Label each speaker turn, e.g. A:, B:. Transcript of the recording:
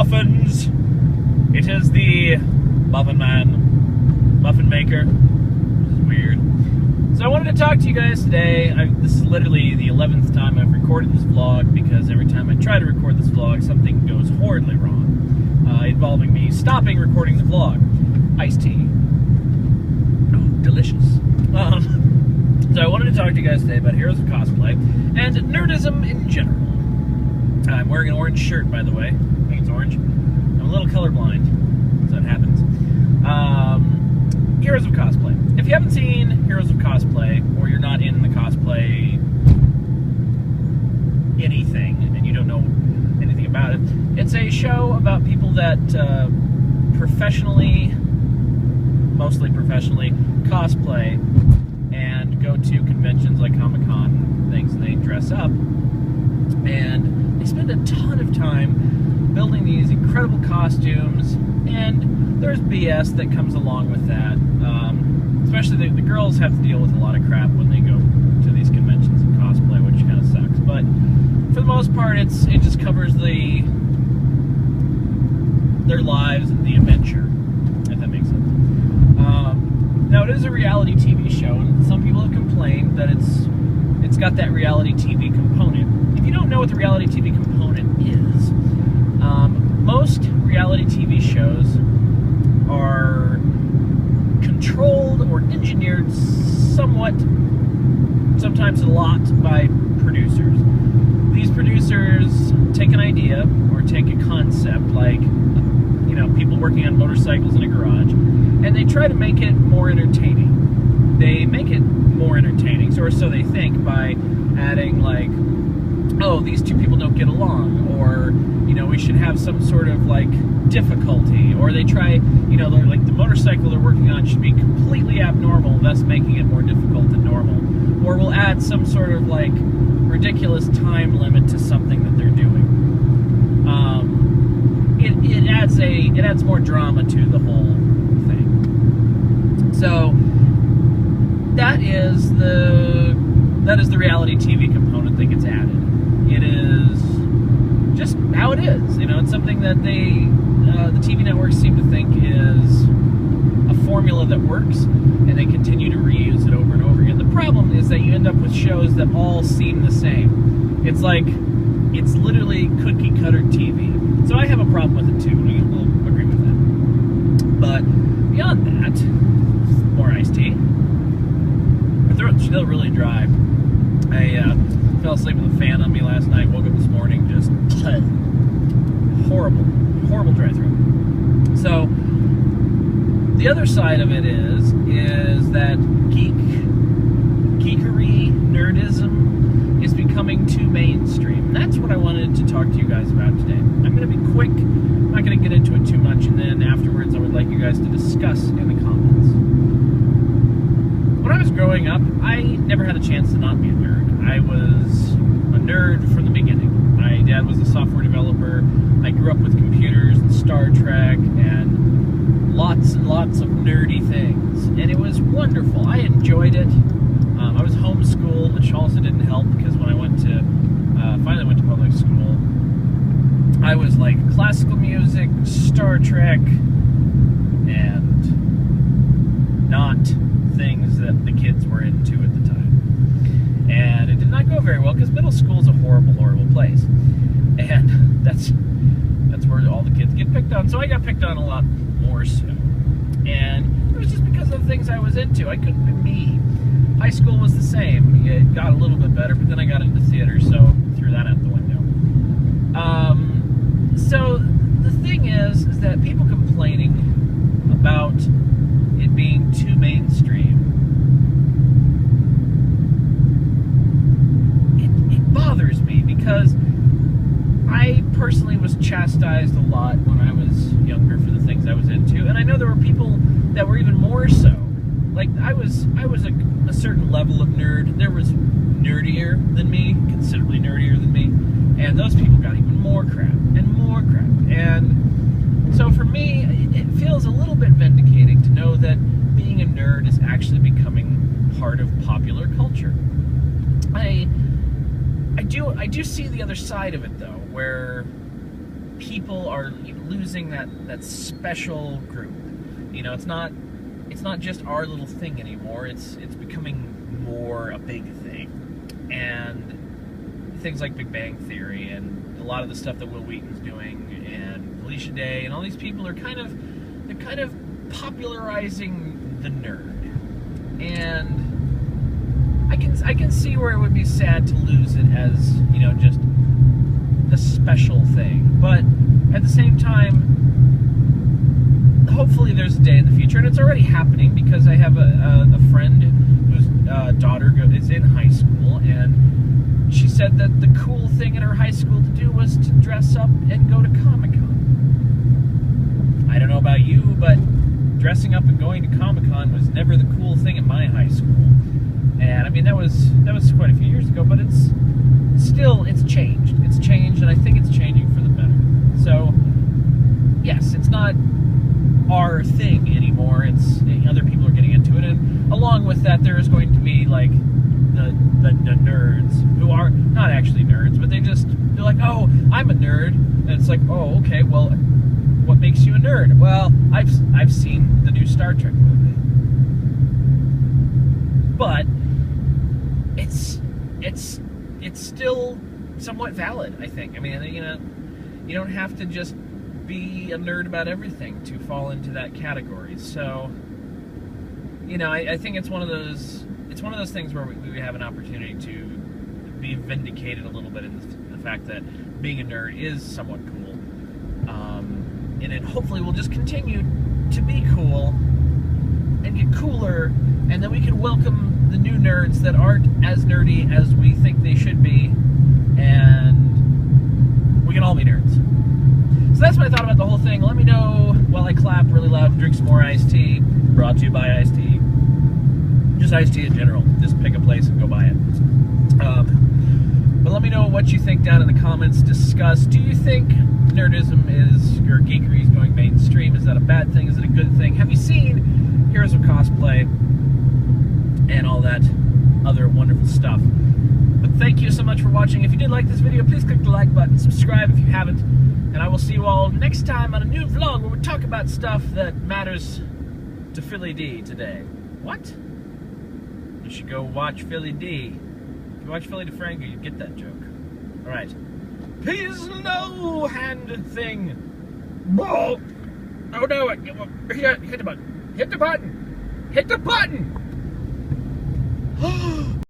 A: Muffins! It is the Muffin Man, Muffin Maker. This is weird. So I wanted to talk to you guys today. This is literally the 11th time I've recorded this vlog, because every time I try to record this vlog, something goes horribly wrong, involving me stopping recording the vlog. Iced tea. Oh, delicious. So I wanted to talk to you guys today about Heroes of Cosplay and nerdism in general. I'm wearing an orange shirt, by the way. I think it's orange. I'm a little colorblind, so it happens. Heroes of Cosplay. If you haven't seen Heroes of Cosplay, or you're not in the cosplay anything, and you don't know anything about it, it's a show about people that mostly professionally, cosplay and go to conventions like Comic-Con and things, and they dress up. And they spend a ton of time building these incredible costumes, and there's BS that comes along with that. Especially the girls have to deal with a lot of crap when they go to these conventions and cosplay, which kind of sucks. But for the most part, it just covers their lives and the adventure, if that makes sense. Now, it is a reality TV show, and some people have complained that it's got that reality TV component. If you don't know what the reality TV component is, most reality TV shows are controlled or engineered somewhat, sometimes a lot, by producers. These producers take an idea or take a concept, like, you know, people working on motorcycles in a garage, and they try to make it more entertaining. They make it more entertaining, or so they think, by adding, like, oh, these two people don't get along, or, you know, we should have some sort of, like, difficulty, or they try, you know, they're like, the motorcycle they're working on should be completely abnormal, thus making it more difficult than normal, or we'll add some sort of, like, ridiculous time limit to something that they're doing. It adds more drama to the whole thing. So that is the reality TV component that gets added. It is just how it is. You know, it's something that the TV networks seem to think is a formula that works, and they continue to reuse it over and over again. The problem is that you end up with shows that all seem the same. It's like, it's literally cookie cutter TV. So I have a problem with it too. We'll agree with that. But beyond that, more iced tea. My throat's still really dry. I fell asleep with a fan on me last night. Woke up this morning, just horrible dry throat. So the other side of it is that geekery, nerdism is becoming too mainstream. And that's what I wanted to talk to you guys about today. I'm going to be quick. I'm not going to get into it too much, and then afterwards I would like you guys to discuss in the comments. When I was growing up, I never had a chance to not be a nerd. I was a nerd from the beginning. My dad was a software developer. I grew up with computers and Star Trek and lots and lots of nerdy things. And it was wonderful. I enjoyed it. I was homeschooled, which also didn't help, because when I finally went to public school, I was like classical music, Star Trek, and not things that the kids were into at the time. And it did not go very well, because middle school is a horrible, horrible place. And that's where all the kids get picked on. So I got picked on a lot more so. And it was just because of the things I was into. I couldn't be me. High school was the same. It got a little bit better, but then I got into theater, so threw that out the window. So the thing is that people complaining about it being too mainstream, it bothers me, because I personally was chastised a lot when I was younger for the things I was into, and I know there were people that were even more so. Like, I was a certain level of nerd. There was nerdier than me, considerably nerdier than me, and those people got even more crap and more crap. And so for me, it feels a little bit vindicating to know that being a nerd is actually becoming part of popular culture. I do see the other side of it, though, where people are losing that special group. You know, it's not just our little thing anymore. It's becoming more a big thing. And things like Big Bang Theory and a lot of the stuff that Will Wheaton's doing and Felicia Day and all these people are kind of popularizing the nerd. And I can see where it would be sad to lose it as, you know, just the special thing. But at the same time, hopefully there's a day in the future, and it's already happening because I have a friend whose daughter is in high school, and she said that the cool thing at her high school to do was to dress up and go to Comic-Con. I don't know about you, but dressing up and going to Comic-Con was never the cool thing in my high school. And I mean, that was quite a few years ago, but it's changed. It's changed, and I think it's changing for the better. So, yes, it's not our thing anymore. It's other people are getting into it, and along with that, there is going to be like the nerds who are not actually nerds, but they're like, oh, I'm a nerd, and it's like, oh, okay, well, what makes you a nerd? Well, I've seen the new Star Trek movie, but it's still somewhat valid, I think. I mean, you know, you don't have to just be a nerd about everything to fall into that category. So, you know, I think it's one of those things where we have an opportunity to be vindicated a little bit in the fact that being a nerd is somewhat cool. And it hopefully will just continue to be cool and get cooler, and then we can welcome the new nerds that aren't as nerdy as we think they should be, and we can all be nerds. So that's what I thought about the whole thing. Let me know while I clap really loud and drink some more iced tea. Brought to you by iced tea. Just iced tea in general. Just pick a place and go buy it. But let me know what you think down in the comments. Discuss, do you think nerdism or geekery is going mainstream? Is that a bad thing? Is it a good thing? Have you seen Heroes of Cosplay and all that other wonderful stuff? But thank you so much for watching. If you did like this video, please click the like button, subscribe if you haven't, and I will see you all next time on a new vlog where we talk about stuff that matters to Philly D today. What? You should go watch Philly D. If you watch Philly DeFranco, you get that joke. Alright. Peace, no hand thing. Oh no, hit the button. Hit the button! Hit the button!